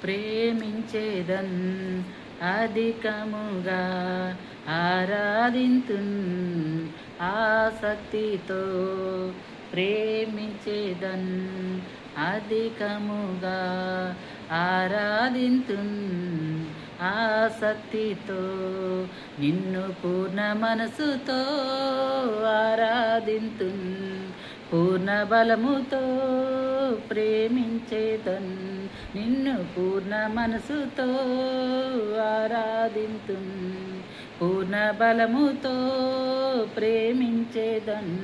ప్రేమించేదన్ అధికముగా ఆరాధింతున్ ఆసక్తితో ప్రేమించేదన్ అధికముగా ఆరాధింతున్ ఆసక్తితో నిన్ను పూర్ణ మనసుతో ఆరాధింతున్ పూర్ణ బలముతో ప్రేమించేదన్ నిన్ను పూర్ణ మనసుతో ఆరాధింతున్ పూర్ణ బలముతో ప్రేమించేదన్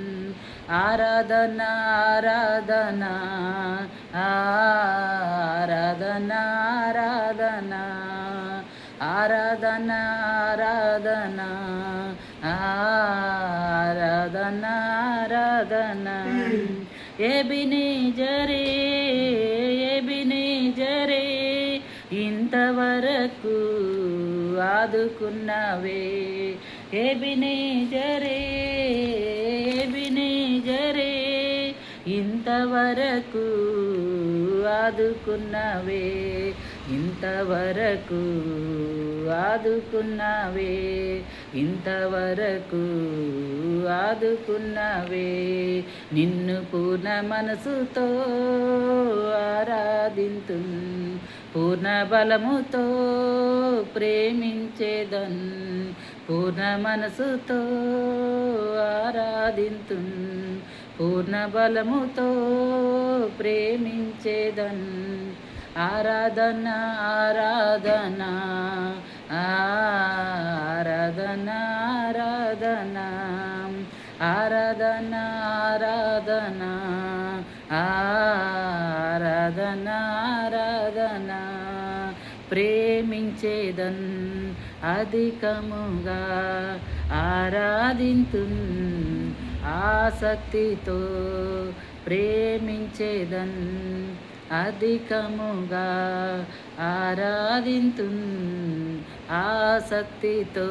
ఆరాధన ఆరాధన ఆరాధన ఆరాధన ఆరాధన ఆరాధన ఆరాధన ఎబినేజరే ఎబినేజరే ఇంతవరకు ఆదుకున్నవే ఎబినేజరే ఎబినేజరే ఇంతవరకు ఆదుకున్నవే ఇంతవరకు ఆదుకున్నవే ఇంతవరకు ఆదుకున్నవే నిన్ను పూర్ణ మనసుతో ఆరాధింతున్ పూర్ణ బలముతో ప్రేమించేదన్ పూర్ణ మనసుతో ఆరాధింతున్ పూర్ణ బలముతో ప్రేమించేదన్ ఆరాధన ఆరాధన ఆరాధన ఆరాధన ఆరాధన ఆరాధన ఆరాధన ప్రేమించేదన్ అధికముగా ఆరాధింతున్ ఆసక్తితో ప్రేమించేదన్ అధికముగా ఆరాధింతున్ ఆసక్తితో